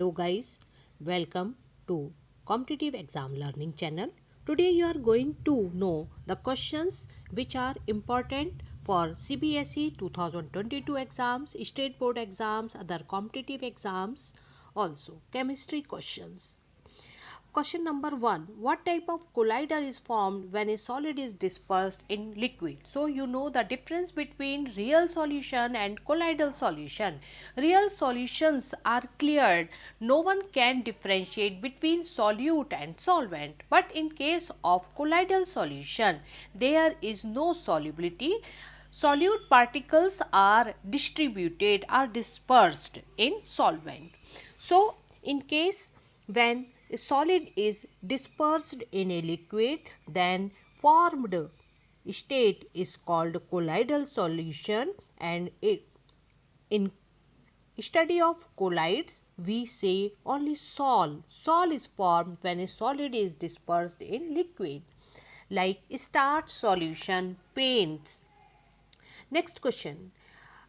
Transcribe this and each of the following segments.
Hello guys, welcome to Competitive Exam Learning channel. Today you are going to know the questions which are important for CBSE 2022 exams, state board exams, other competitive exams, also chemistry questions. Question number 1. What type of collider is formed when a solid is dispersed in liquid? So you know the difference between real solution and colloidal solution. Real solutions are cleared. No one can differentiate between solute and solvent. But in case of colloidal solution, there is no solubility. Solute particles are distributed, are dispersed in solvent. So in case when a solid is dispersed in a liquid, then formed state is called colloidal solution, and in study of colloids we say only sol. Sol is formed when a solid is dispersed in liquid, like starch solution, paints. Next question.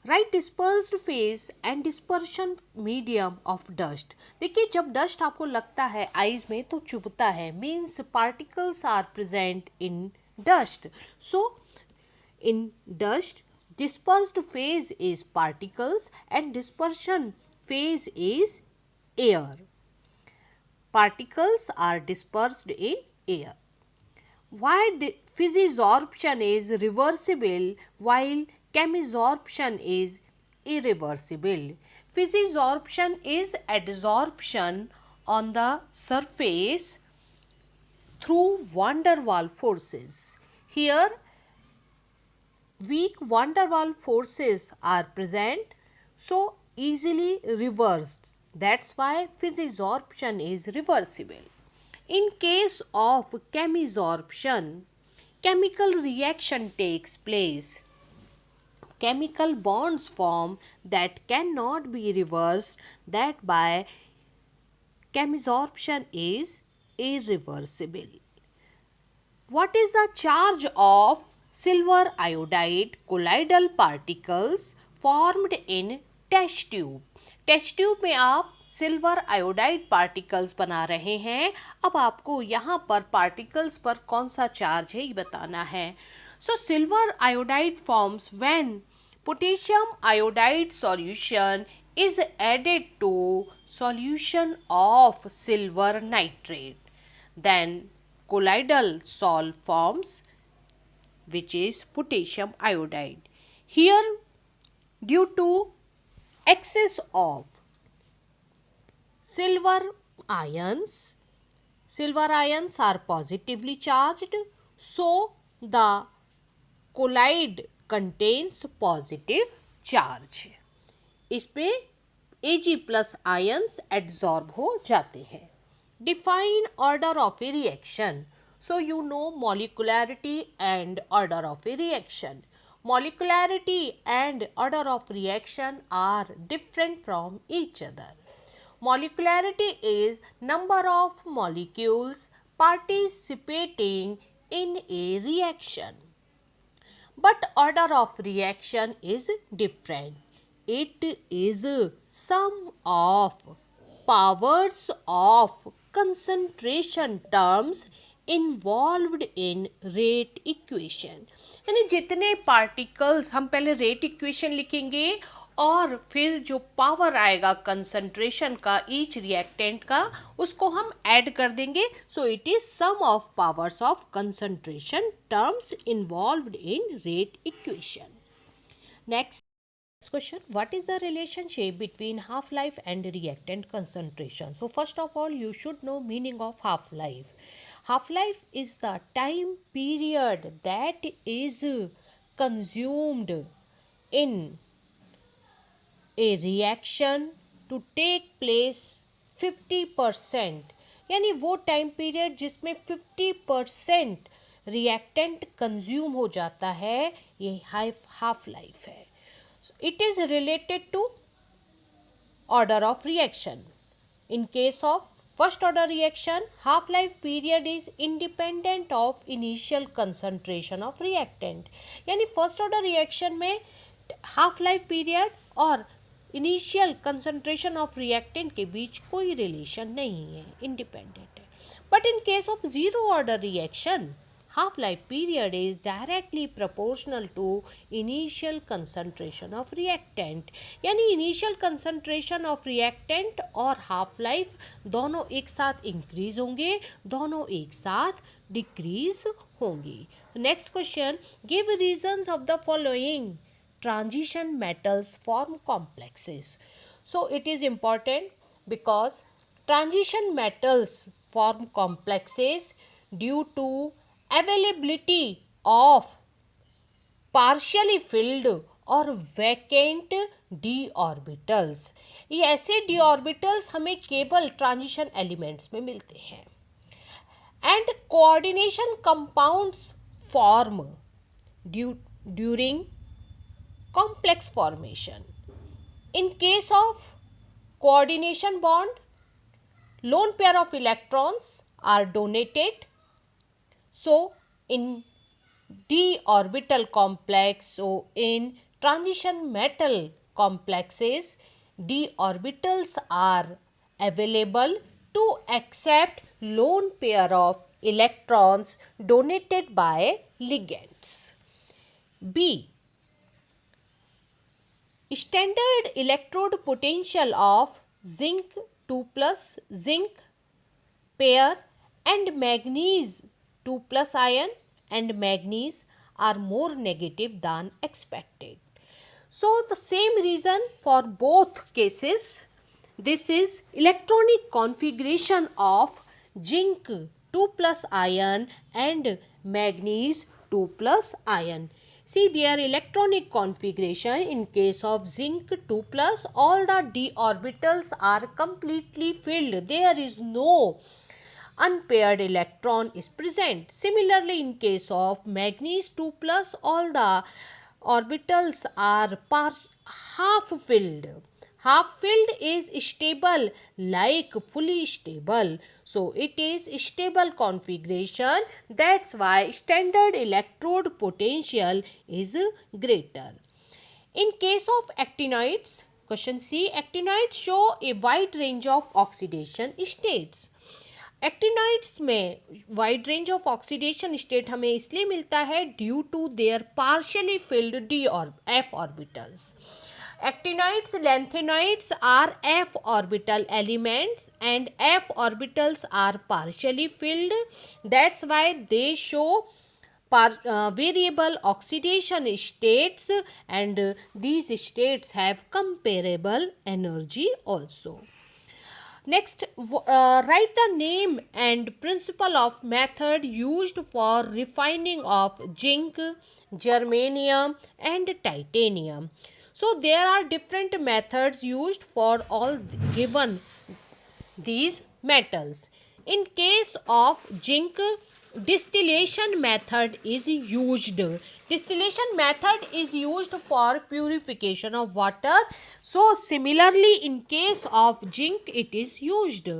Right dispersed phase and dispersion medium of dust. देखिए जब dust आपको लगता है eyes में तो चुभता है, means particles are present in dust. So in dust dispersed phase is particles and dispersion phase is air. Particles are dispersed in air. Why physisorption is reversible while chemisorption is irreversible? Physisorption is adsorption on the surface through van der Waals forces. Here weak van der Waals forces are present, so easily reversed. That's why physisorption is reversible. In case of chemisorption, chemical reaction takes place. Chemical bonds form that cannot be reversed, that by chemisorption is irreversible. What is the charge of silver iodide colloidal particles formed in test tube? Test tube में आप silver iodide particles बना रहे हैं. अब आपको यहाँ पर particles पर कौन सा चार्ज है ये बताना है. So silver iodide forms when potassium iodide solution is added to solution of silver nitrate. Then colloidal sol forms, which is potassium iodide. Here, due to excess of silver ions are positively charged, so the colloid contains positive charge. इसमें Ag plus ions adsorb हो जाते हैं. Define order of a reaction. So you know molecularity and order of a reaction. Molecularity and order of reaction are different from each other. Molecularity is number of molecules participating in a reaction. But order of reaction is different. It is sum of powers of concentration terms involved in rate equation. यानी जितने particles, हम पहले rate equation लिखेंगे और फिर जो power आएगा concentration का ईच रिएक्टेंट का, उसको हम ऐड कर देंगे. So it is sum of powers of concentration terms involved in rate equation. Next question, what is the relationship between half life and reactant concentration? So first of all you should know meaning of half life. Half life is the time period that is consumed in a reaction to take place 50%. यानी वो time period जिसमें 50% reactant consume हो जाता है, ये half life है. It is related to order of reaction. In case of first order reaction, half life period is independent of initial concentration of reactant. यानी first order reaction में half life period और initial concentration of reactant के बीच कोई relation नहीं है, independent है. But in case of zero order reaction, half life period is directly proportional to initial concentration of reactant. यानी initial concentration of reactant और half life दोनों एक साथ increase होंगे, दोनों एक साथ decrease होंगी. Next question, give reasons of the following transition metals form complexes. So it is important because transition metals form complexes due to availability of partially filled और vacant d orbitals. ये ऐसे d orbitals हमें केवल transition elements में मिलते हैं. And coordination compounds form during complex formation. In case of coordination bond, lone pair of electrons are donated. So in d orbital complex, so in transition metal complexes, d orbitals are available to accept lone pair of electrons donated by ligands. B. Standard electrode potential of zinc 2+ zinc pair and manganese 2+ ion and manganese are more negative than expected. So the same reason for both cases. This is electronic configuration of zinc 2+ ion and manganese 2+ ion. See their electronic configuration. In case of zinc 2+, all the d orbitals are completely filled. There is no unpaired electron is present. Similarly, in case of manganese 2+, all the orbitals are half filled. Half filled is stable like fully stable. So it is stable configuration. That's why standard electrode potential is greater. In case of actinides, question C, actinides show a wide range of oxidation states. Actinides में wide range of oxidation state हमें इसलिए मिलता है due to their partially filled d और f orbitals. Actinides, lanthanides are f orbital elements and f orbitals are partially filled. That's why they show variable oxidation states, and these states have comparable energy also. Next, write the name and principle of method used for refining of zinc, germanium and titanium. So there are different methods used for all given these metals. In case of zinc, distillation method is used. Distillation method is used for purification of water. So similarly, in case of zinc, it is used.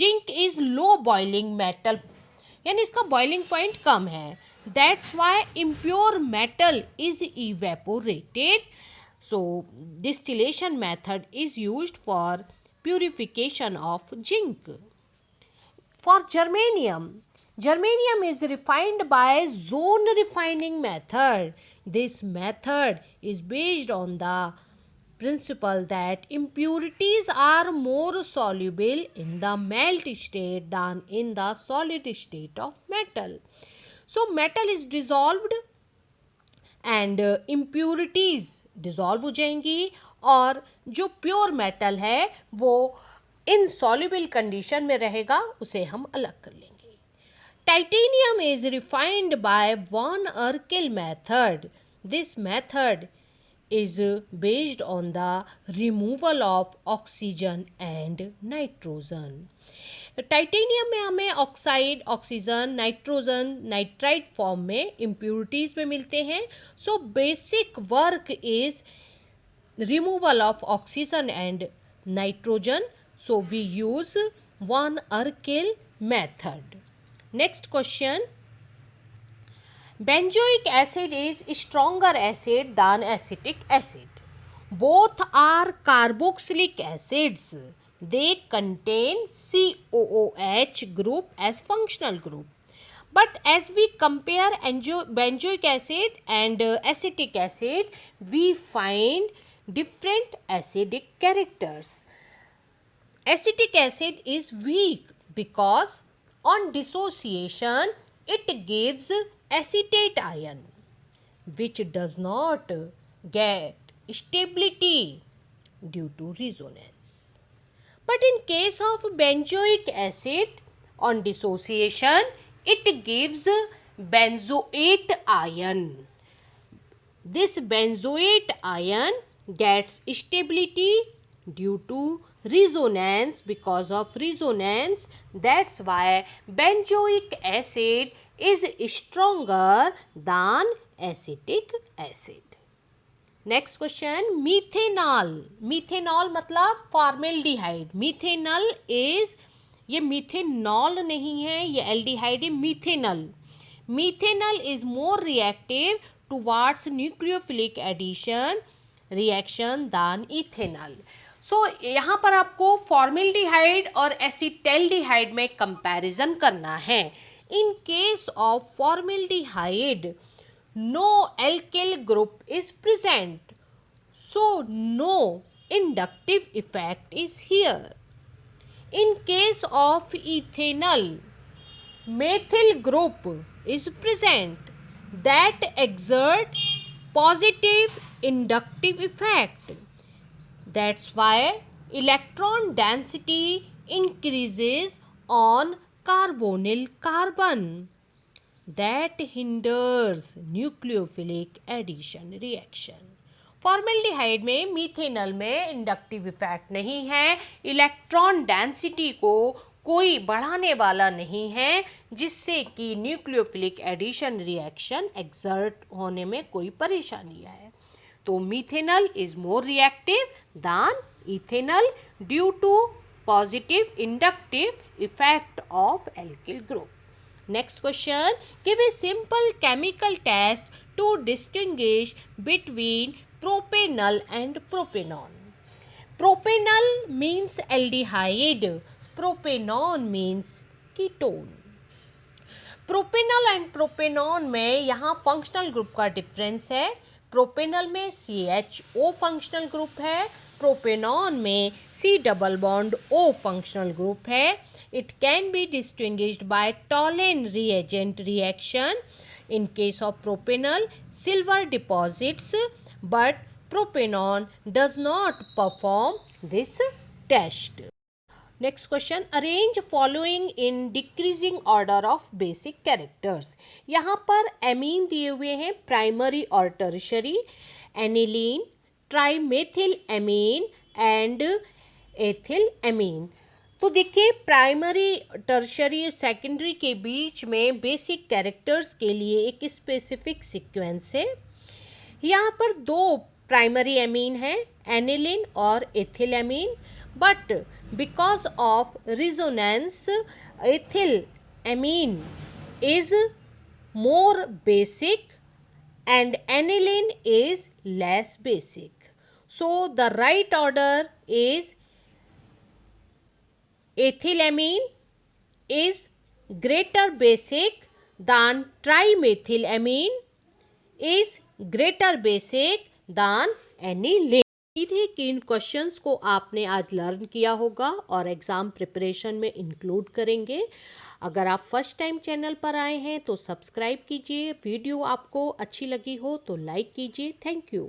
Zinc is low boiling metal, यानी इसका boiling point कम है. That's why impure metal is evaporated. So distillation method is used for purification of zinc. For germanium, germanium is refined by zone refining method. This method is based on the principle that impurities are more soluble in the melt state than in the solid state of metal. So metal is dissolved and impurities dissolve हो जाएंगी और जो pure metal है वो insoluble condition में रहेगा, उसे हम अलग कर लेंगे. Titanium is refined by van Arkel method. This method is based on the removal of oxygen and nitrogen. Titanium में हमें oxide, oxygen, nitrogen, nitrite form में इम्प्योरिटीज़ में मिलते हैं. So basic work is removal of oxygen and nitrogen. So we use van Arkel method. Next question. Benzoic acid is stronger acid than acetic acid. Both are carboxylic acids. They contain COOH group as functional group. But as we compare benzoic acid and acetic acid, we find different acidic characters. Acetic acid is weak because on dissociation it gives acetate ion, which does not get stability due to resonance. But in case of benzoic acid, on dissociation, it gives benzoate ion. This benzoate ion gets stability due to resonance. Because of resonance, that's why benzoic acid is stronger than acetic acid. Next question, methanal. Methanal मतलब formaldehyde. Methanal is, ये methanal नहीं है, ये aldehyde है. Methanal. Methanal is more reactive towards nucleophilic addition reaction than ethanal. So यहाँ पर आपको formaldehyde और एसिटेल्डिहाइड में कंपैरिजन करना है. In case of formaldehyde, no alkyl group is present, so no inductive effect is here. In case of ethanol, methyl group is present that exert positive inductive effect. That's why electron density increases on carbonyl carbon. That hinders nucleophilic addition reaction. Formaldehyde में, methanol में inductive effect नहीं है. Electron density को कोई बढ़ाने वाला नहीं है, जिससे कि न्यूक्लियोफिलिक एडिशन रिएक्शन एक्सर्ट होने में कोई परेशानी है. तो methanol is more reactive than ethanol due to positive inductive effect of alkyl group. Next question, give a simple chemical test to distinguish between propanol and propanone. Propanol means aldehyde, propanone means ketone. Propanol and propanone में यहाँ functional group का difference है. Propanol में CHO functional group है, propanone में C double bond O functional group है. It can be distinguished by Tollens reagent reaction. In case of propanol, silver deposits, but propanone does not perform this test. Next question, arrange following in decreasing order of basic characters. यहाँ पर amine दिए हुए हैं, primary और tertiary, aniline, trimethyl amine and ethyl amine. तो देखिए, primary, tertiary, secondary के बीच में बेसिक कैरेक्टर्स के लिए एक स्पेसिफिक सीक्वेंस है. यहाँ पर दो प्राइमरी एमीन है, एनिलीन और ethyl amine. But because of resonance, ethyl amine is more basic and aniline is less basic. So the right order is ethylamine is greater basic than trimethylamine is greater basic than aniline. उम्मीद है कि इन questions को आपने आज learn किया होगा और exam preparation में इंक्लूड करेंगे. अगर आप फर्स्ट टाइम चैनल पर आए हैं तो सब्सक्राइब कीजिए. वीडियो आपको अच्छी लगी हो तो लाइक कीजिए. Thank you.